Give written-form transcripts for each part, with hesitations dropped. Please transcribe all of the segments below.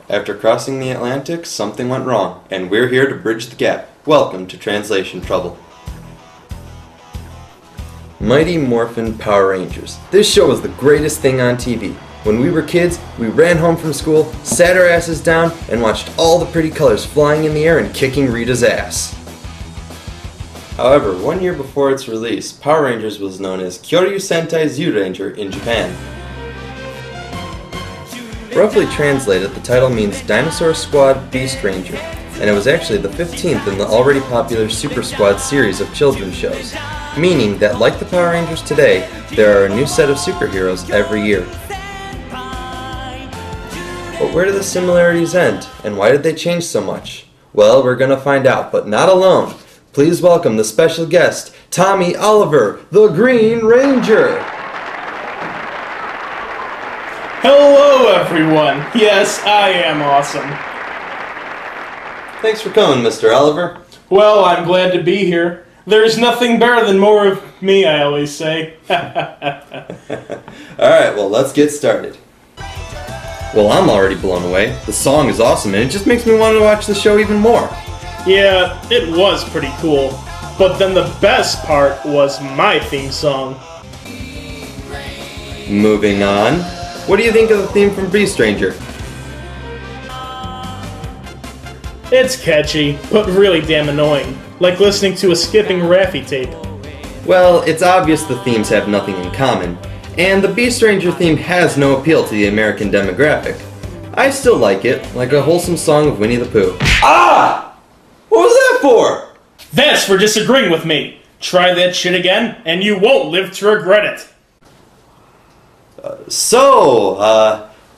After crossing the Atlantic, something went wrong, and we're here to bridge the gap. Welcome to Translation Trouble. Mighty Morphin Power Rangers. This show was the greatest thing on TV. When we were kids, we ran home from school, sat our asses down, and watched all the pretty colors flying in the air and kicking Rita's ass. However, 1 year before its release, Power Rangers was known as Kyoryu Sentai Zyuranger in Japan. Roughly translated, the title means Dinosaur Squad Beast Ranger, and it was actually the 15th in the already popular Super Squad series of children's shows, meaning that like the Power Rangers today, there are a new set of superheroes every year. But where do the similarities end, and why did they change so much? Well, we're gonna find out, but not alone. Please welcome the special guest, Tommy Oliver, the Green Ranger! Hello everyone! Yes, I am awesome. Thanks for coming, Mr. Oliver. Well, I'm glad to be here. There's nothing better than more of me, I always say. Alright, well, let's get started. Well, I'm already blown away. The song is awesome, and it just makes me want to watch the show even more. Yeah, it was pretty cool. But then the best part was my theme song. Moving on. What do you think of the theme from Beast Ranger? It's catchy, but really damn annoying. Like listening to a skipping Raffi tape. Well, it's obvious the themes have nothing in common, and the Beast Ranger theme has no appeal to the American demographic. I still like it, like a wholesome song of Winnie the Pooh. Ah! What was that for? That's for disagreeing with me. Try that shit again, and you won't live to regret it.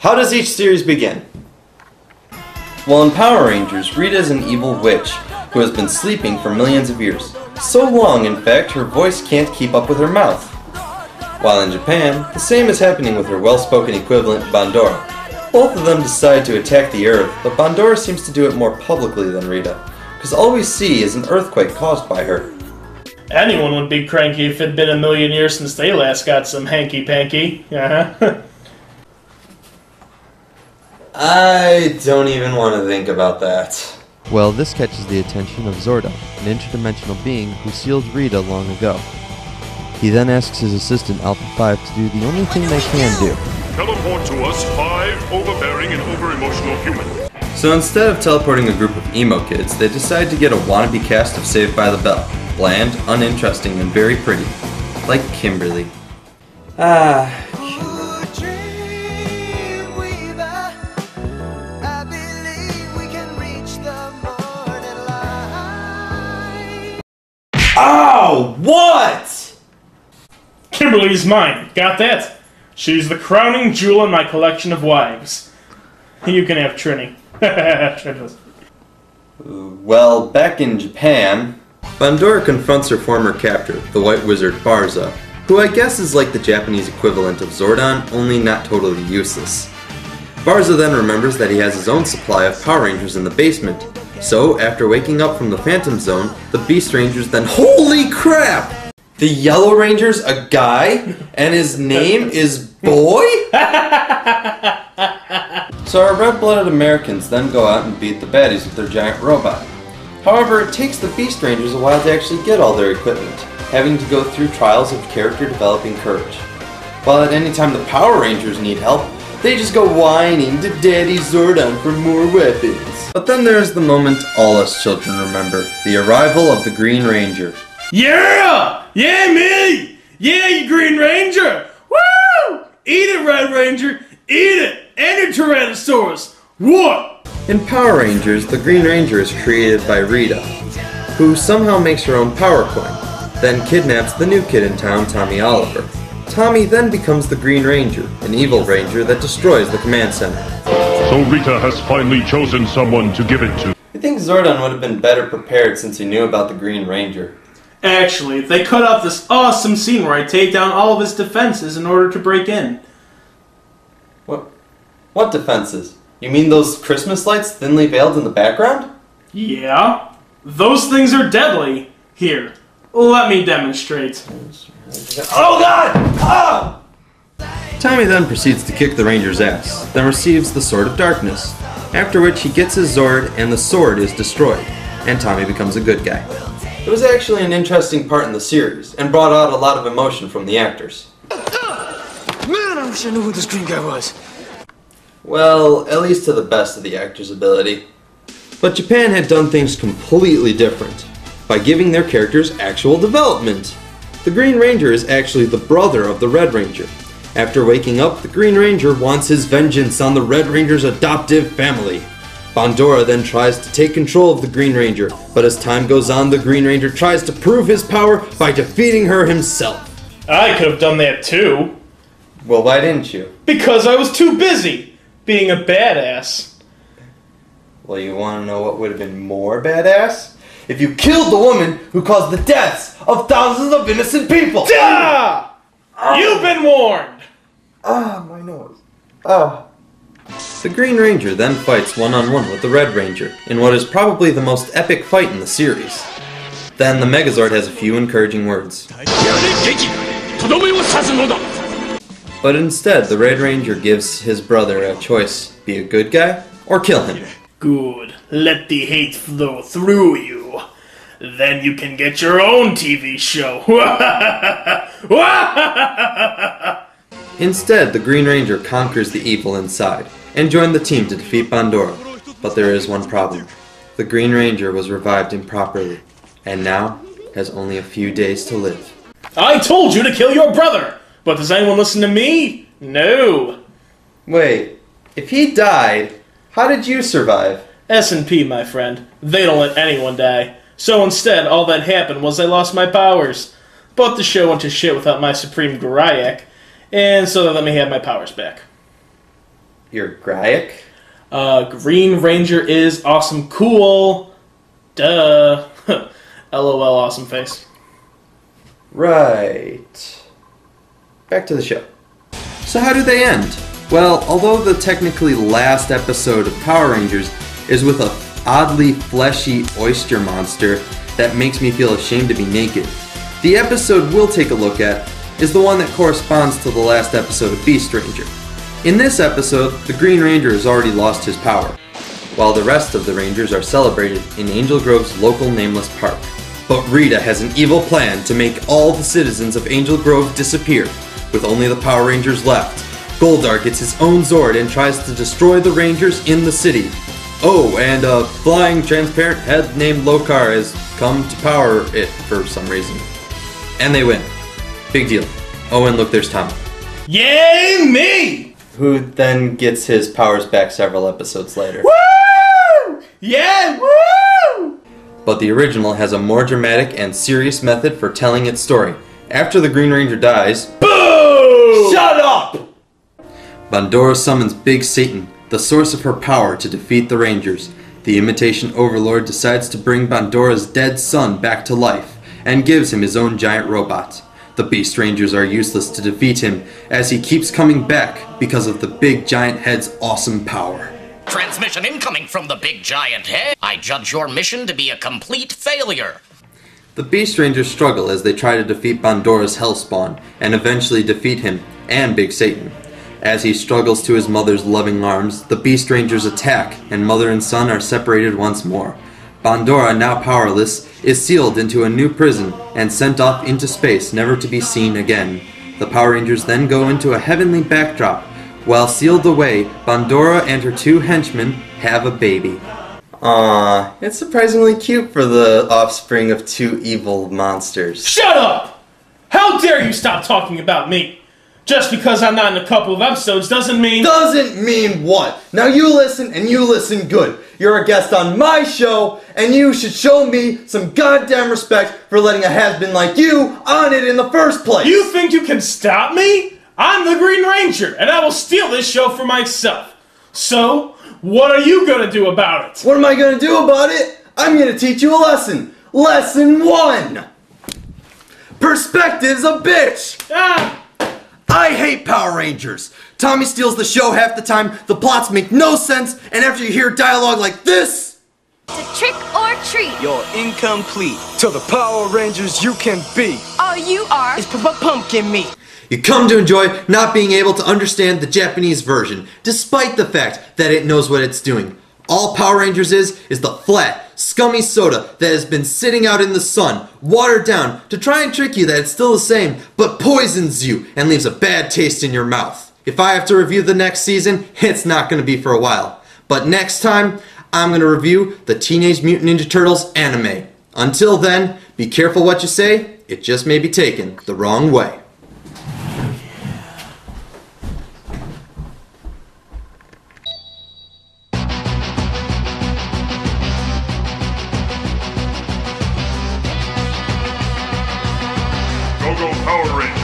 How does each series begin? Well, in Power Rangers, Rita is an evil witch who has been sleeping for millions of years. So long, in fact, her voice can't keep up with her mouth. While in Japan, the same is happening with her well-spoken equivalent, Bandora. Both of them decide to attack the Earth, but Bandora seems to do it more publicly than Rita, because all we see is an earthquake caused by her. Anyone would be cranky if it'd been a million years since they last got some hanky-panky. I don't even want to think about that. Well, this catches the attention of Zorda, an interdimensional being who sealed Rita long ago. He then asks his assistant Alpha 5 to do the only thing they can do. Teleport to us 5 overbearing and over-emotional humans. So instead of teleporting a group of emo kids, they decide to get a wannabe cast of Saved by the Bell. Bland, uninteresting, and very pretty. Like Kimberly. Oh, what? Kimberly's mine. Got that? She's the crowning jewel in my collection of wives. You can have Trini. Well, back in Japan, Bandora confronts her former captor, the White Wizard Barza, who I guess is like the Japanese equivalent of Zordon, only not totally useless. Barza then remembers that he has his own supply of Power Rangers in the basement, so after waking up from the Phantom Zone, the Beast Rangers then— HOLY CRAP! The Yellow Ranger's a guy, and his name is Boy? So our red-blooded Americans then go out and beat the baddies with their giant robot. However, it takes the Beast Rangers a while to actually get all their equipment, having to go through trials of character-developing courage. While at any time the Power Rangers need help, they just go whining to Daddy Zordon for more weapons. But then there's the moment all us children remember, the arrival of the Green Ranger. Yeah! Yeah, me! Yeah, you Green Ranger! Woo! Eat it, Red Ranger! Eat it! And your Tyrannosaurus! What? In Power Rangers, the Green Ranger is created by Rita, who somehow makes her own power coin, then kidnaps the new kid in town, Tommy Oliver. Tommy then becomes the Green Ranger, an evil ranger that destroys the command center. So Rita has finally chosen someone to give it to. I think Zordon would have been better prepared since he knew about the Green Ranger. Actually, they cut out this awesome scene where I take down all of his defenses in order to break in. What defenses? You mean those Christmas lights thinly veiled in the background? Yeah. Those things are deadly. Here, let me demonstrate. Oh God! Ah! Tommy then proceeds to kick the Ranger's ass, then receives the Sword of Darkness. after which he gets his Zord and the sword is destroyed, and Tommy becomes a good guy. It was actually an interesting part in the series, and brought out a lot of emotion from the actors. Man, I wish I knew who this green guy was. Well, at least to the best of the actor's ability. But Japan had done things completely different, by giving their characters actual development. The Green Ranger is actually the brother of the Red Ranger. After waking up, the Green Ranger wants his vengeance on the Red Ranger's adoptive family. Bandora then tries to take control of the Green Ranger, but as time goes on, the Green Ranger tries to prove his power by defeating her himself. I could have done that too. Well, why didn't you? Because I was too busy being a badass. Well, you want to know what would have been more badass? If you killed the woman who caused the deaths of thousands of innocent people! Ah! You've been warned! Ah, my nose. Ah. The Green Ranger then fights one-on-one with the Red Ranger, in what is probably the most epic fight in the series. Then the Megazord has a few encouraging words. But instead, the Red Ranger gives his brother a choice: be a good guy, or kill him. Good. Let the hate flow through you. Then you can get your own TV show. Instead, the Green Ranger conquers the evil inside, and joined the team to defeat Bandora. But there is one problem. The Green Ranger was revived improperly, and now has only a few days to live. I told you to kill your brother! But does anyone listen to me? No. Wait, if he died, how did you survive? S&P, my friend. They don't let anyone die. So instead, all that happened was I lost my powers. But the show went to shit without my supreme Gryak, and so they let me have my powers back. Your Gryak? Green Ranger is awesome cool. Duh. LOL, awesome face. Right. Back to the show. So how do they end? Well, although the technically last episode of Power Rangers is with a oddly fleshy oyster monster that makes me feel ashamed to be naked, the episode we'll take a look at is the one that corresponds to the last episode of Beast Ranger. In this episode, the Green Ranger has already lost his power, while the rest of the Rangers are celebrated in Angel Grove's local nameless park. But Rita has an evil plan to make all the citizens of Angel Grove disappear, with only the Power Rangers left. Goldar gets his own Zord and tries to destroy the Rangers in the city. Oh, and a flying transparent head named Lokar has come to power it for some reason. And they win. Big deal. Oh, and look, there's Tommy. Yay, me! Who then gets his powers back several episodes later. Woo! Yeah, woo! But the original has a more dramatic and serious method for telling its story. After the Green Ranger dies, Boo! Shut up! Bandora summons Big Satan, the source of her power, to defeat the Rangers. The Imitation Overlord decides to bring Bandora's dead son back to life, and gives him his own giant robot. The Beast Rangers are useless to defeat him, as he keeps coming back because of the Big Giant Head's awesome power. Transmission incoming from the Big Giant Head. I judge your mission to be a complete failure. The Beast Rangers struggle as they try to defeat Bandora's Hellspawn, and eventually defeat him and Big Satan. As he struggles to his mother's loving arms, the Beast Rangers attack, and mother and son are separated once more. Bandora, now powerless, is sealed into a new prison and sent off into space, never to be seen again. The Power Rangers then go into a heavenly backdrop. While sealed away, Bandora and her two henchmen have a baby. Aww, it's surprisingly cute for the offspring of two evil monsters. Shut up! How dare you stop talking about me? Just because I'm not in a couple of episodes doesn't mean... Doesn't mean what? Now you listen, and you listen good. You're a guest on my show, and you should show me some goddamn respect for letting a has-been like you on it in the first place. You think you can stop me? I'm the Green Ranger, and I will steal this show for myself. So, what are you gonna do about it? What am I gonna do about it? I'm gonna teach you a lesson. Lesson 1. Perspective's a bitch. Ah! I hate Power Rangers. Tommy steals the show half the time, the plots make no sense, and after you hear dialogue like this... It's a trick or treat. You're incomplete. To the Power Rangers you can be. All you are It's pumpkin meat. You come to enjoy not being able to understand the Japanese version, despite the fact that it knows what it's doing. All Power Rangers is the flat, scummy soda that has been sitting out in the sun, watered down to try and trick you that it's still the same, but poisons you and leaves a bad taste in your mouth. If I have to review the next season, it's not going to be for a while. But next time, I'm going to review the Teenage Mutant Ninja Turtles anime. Until then, be careful what you say, it just may be taken the wrong way. Go Power Rangers!